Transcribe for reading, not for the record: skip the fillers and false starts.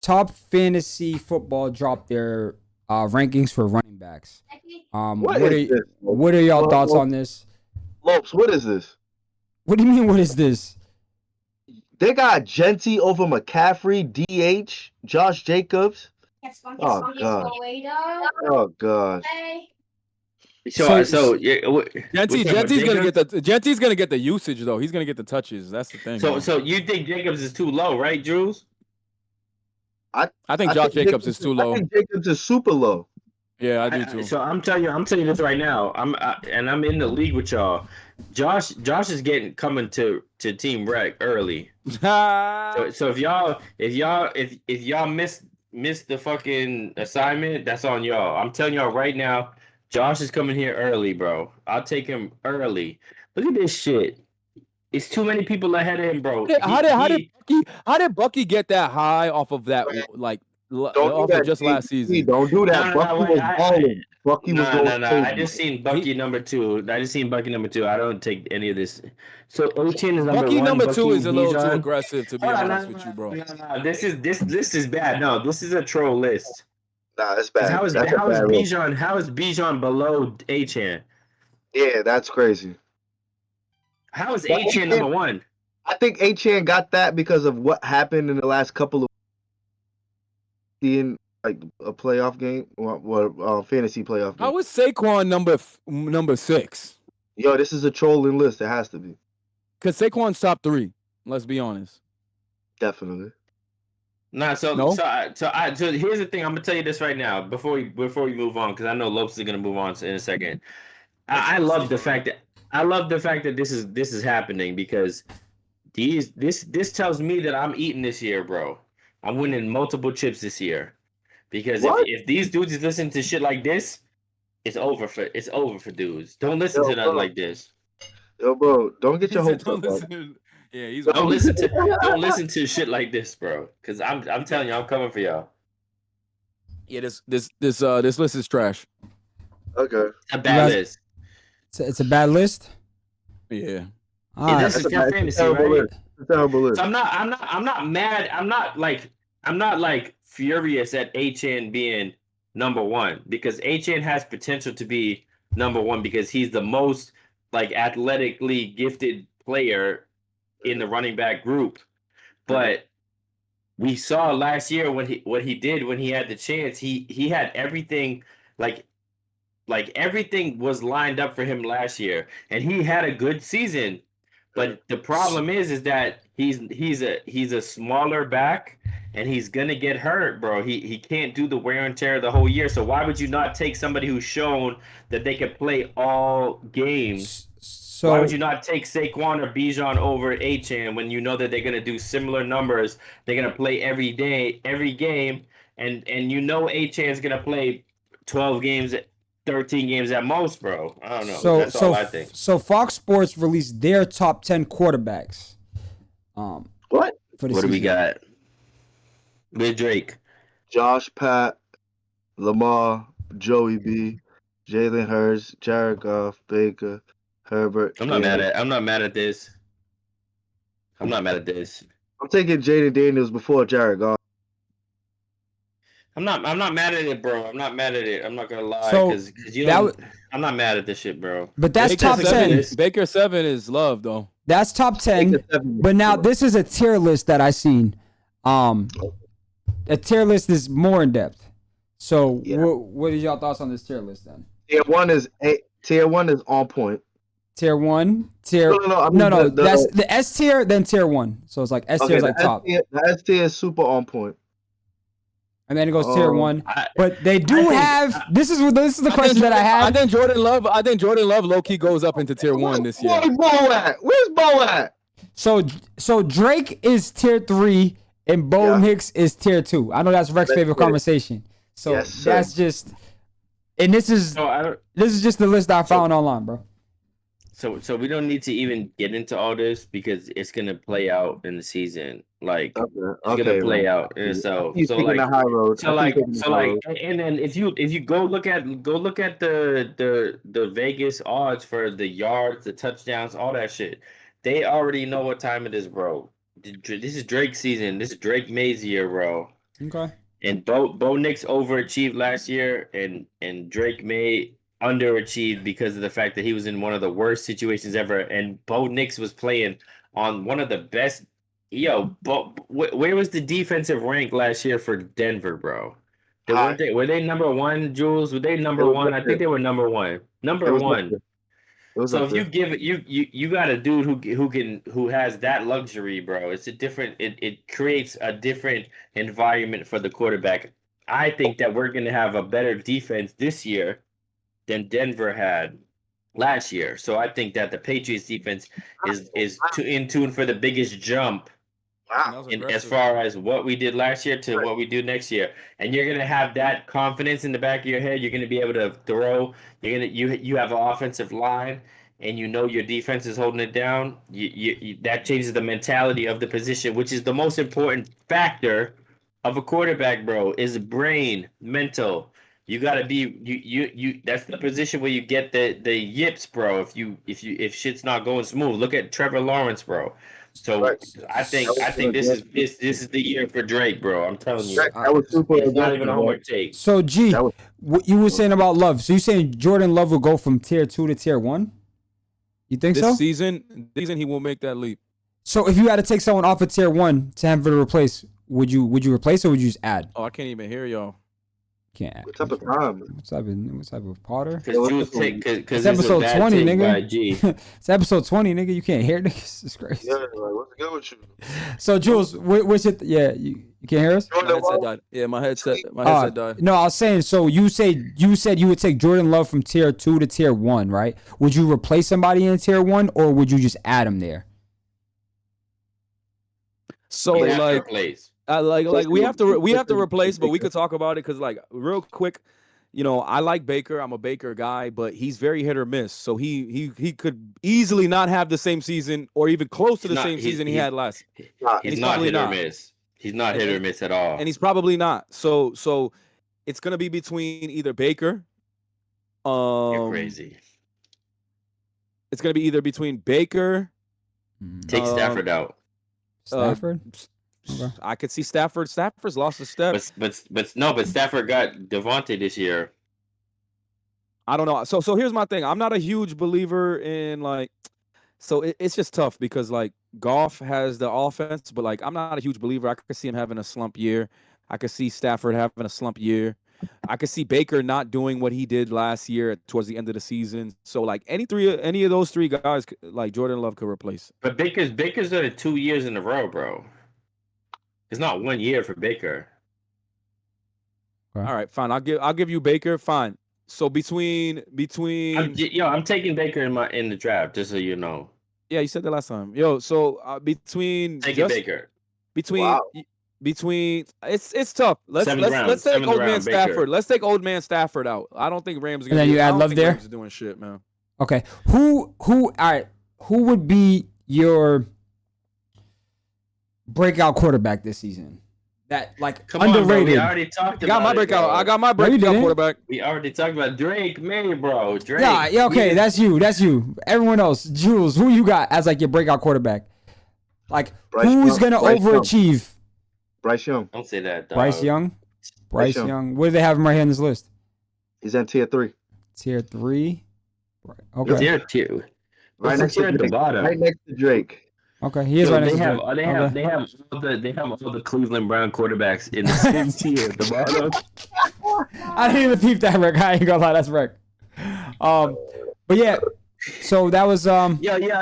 top fantasy football dropped their rankings for running backs. What What is are this, Lopes? what are y'all thoughts on this? Lopes, what is this? What do you mean? What is this? They got Genty over McCaffrey, DH, Josh Jacobs. Oh gosh. Oh gosh. So So yeah, we talking about Gentsy's gonna get Jacobs. Gentsy's gonna get the usage though. He's gonna get the touches. That's the thing. So Bro. so you think Jacobs is too low, right, Jules? I I think I Josh think Jacobs is too I low. think Jacobs is super low. Yeah, I do too. So I'm telling you this right now. I'm in the league with y'all. Josh is getting coming to Team Rec early. So if y'all miss the fucking assignment, that's on y'all. I'm telling y'all right now, Josh is coming here early, bro. I'll take him early. Look at this shit. It's too many people ahead of him, bro. How did Bucky get that high off of that Don't do off of that, just last G. season? Don't do that. No, no, no, Bucky wait. was balling. Bucky was No, going no, no. I crazy. just seen Bucky number two. I just seen Bucky number two. I don't take any of this. So 18 is number Bucky one. number Bucky two is a little too Bijan. aggressive, to be Hold on, honest no, with you, no, bro. no, no, no. This list is bad. No, this is a troll list. Nah, that's 'Cause bad. That's a bad look. How is Bijan below Achan? Yeah, that's crazy. How is But Achan number one? I think Achan got that because of what happened in the last couple of seeing like a playoff game or fantasy playoff game. How is Saquon number 6? Yo, this is a trolling list. It has to be. Because Saquon's top 3. Let's be honest. Definitely. Nah, so No? so here's the thing. I'm gonna tell you this right now before we move on because I know Lopes is gonna move on in a second. I love the fact that this is happening because this tells me that I'm eating this year, bro. I'm winning multiple chips this year because What? if these dudes is listening to shit like this, it's over for dudes. Don't listen Yo, to nothing bro. like this. Yo, bro, don't get He your said, hopes don't up, bro. listen to. Yeah, he's Don't wild. listen to shit like this, bro. Because I'm telling you, I'm coming for y'all. Yeah, this list is trash. Okay. A bad guys- list. it's a bad list. Yeah. All And right. this is for fantasy, terrible right? list. It's a terrible list. So I'm not mad. I'm not like furious at HN being number one because HN has potential to be number one because he's the most like athletically gifted player in the running back group. But we saw last year what he did when he had the chance. He had everything like everything was lined up for him last year, and he had a good season. But the problem is that he's a smaller back, and he's gonna get hurt, bro. He can't do the wear and tear the whole year. So why would you not take somebody who's shown that they can play all games? Why So would you not take Saquon or Bijan over Achan when you know that they're gonna do similar numbers? They're gonna play every day, every game, and you know Achan's gonna play 12 games, 13 games at most, bro. I don't know. so That's all so I think. so Fox Sports released their top 10 quarterbacks. What? For the What do we season. got? With Drake. Josh, Pat, Lamar, Joey B, Jalen Hurts, Jared Goff, Baker, Herbert. I'm not mad at this. I'm not mad at this. I'm taking Jaden Daniels before Jared Goff. I'm not mad at it, bro. I'm not mad at it. I'm not gonna lie, So, because you that know w- I'm not mad at this shit, bro. But that's Baker top 7, 10. Baker 7 is love though. That's top 10. But now this is a tier list that I seen. A tier list is more in depth. So Yeah. what are y'all thoughts on this tier list then? Tier one is on point. Tier 1, tier I mean, no, the- that's the S tier, then tier 1. So it's like S tier is like the top. The S tier is super on point. And then it goes tier 1. I- But they do I think- have this is the question that I I had. think Jordan Love low key goes up into tier 1 this year. Where's Bo at? Where's Bo at? So Drake is tier 3 and Bo Yeah. Hicks is tier 2. I know that's Rex's Let's favorite get it. conversation. So Yes, sir. that's just and this is So I don't. just the list I found online, bro. So we don't need to even get into all this because it's gonna play out in the season. Like it's gonna play out. And so He's taking like the high road. so like and then if you go look at the Vegas odds for the yards, the touchdowns, all that shit, they already know what time it is, bro. This is Drake season. This is Drake Mays year, bro. Okay. And Bo Nix overachieved last year, and Drake May underachieved because of the fact that he was in one of the worst situations ever. And Bo Nix was playing on one of the best. Yo, where was the defensive rank last year for Denver, bro? Were they number one, Jules? Were they number one? I think they were number one. Number one. So if you give it, you got a dude who has that luxury, bro. It's a different. It creates a different environment for the quarterback. I think that we're gonna have a better defense this year than Denver had last year. So I think that the Patriots defense is in tune for the biggest jump. Wow. As far as what we did last year to what we do next year, and you're gonna have that confidence in the back of your head. You're gonna be able to throw. You have an offensive line, and you know your defense is holding it down. That changes the mentality of the position, which is the most important factor of a quarterback, bro. Is brain, mental. You gotta be you. That's the position where you get the yips, bro. If shit's not going smooth, look at Trevor Lawrence, bro. So I think this is the year for Drake, bro. I'm telling you, That was super. it's not even a homework take. So G, what you were saying about Love? So you saying Jordan Love will go from tier 2 to tier 1? You think this so? season he won't make that leap. So if you had to take someone off of tier 1 to have to replace, would you replace or would you just add? Oh, I can't even hear y'all. Can't add. What type of time? What type of Potter? Because It's episode 20, nigga. It's episode 20, nigga. You can't hear niggas. It's crazy. Yeah, like, what's good with you? So Jules, what's it? Yeah, you can't hear us? My headset died. Yeah, my headset died. No, I was saying. So you said you would take Jordan Love from tier 2 to tier 1, right? Would you replace somebody in tier 1, or would you just add him there? So we have to replace, but we could talk about it because real quick, I like Baker. I'm a Baker guy, but he's very hit or miss. So he could easily not have the same season or even close to the same season he had last. He's not hit or miss. He's not hit or miss at all, and he's probably not. So it's gonna be between either Baker. You're crazy. It's gonna be either between Baker. Take Stafford out. Stafford. Okay. I could see Stafford. Stafford's lost a step. But Stafford got Devontae this year. I don't know. So here's my thing. I'm not a huge believer in it's just tough because Goff has the offense, but I'm not a huge believer. I could see him having a slump year. I could see Stafford having a slump year. I could see Baker not doing what he did last year towards the end of the season. So any of those three guys, Jordan Love could replace. But Baker's done it 2 years in a row, bro. It's not 1 year for Baker. All right, fine. I'll give you Baker. Fine. So between I'm taking Baker in the draft, just so you know. Yeah, you said that last time. So between Baker. Between it's tough. Let's take old man Stafford. Let's take old man Stafford out. I don't think Rams are gonna. And then you add Love there. Rams are doing shit, man. Okay. Who? All right. Who would be your breakout quarterback this season? That underrated. On, we already talked about I got my breakout quarterback. We already talked about Drake May, bro. Drake. Yeah. Okay. That's you. Everyone else, Jules. Who you got as your breakout quarterback? Who's gonna overachieve? Bryce Young. Don't say that, dog. Bryce Young. Bryce Young. Where do they have him right here on this list? He's in tier 3. Tier 3. Okay. Tier 2. Right next to the bottom. Right next to Drake. Okay, he is right next to Drake. They have all the Cleveland Brown quarterbacks in the same tier at the bottom. I didn't even peep that, Rick. I ain't gonna lie, that's Rick. But yeah. So that was Yeah.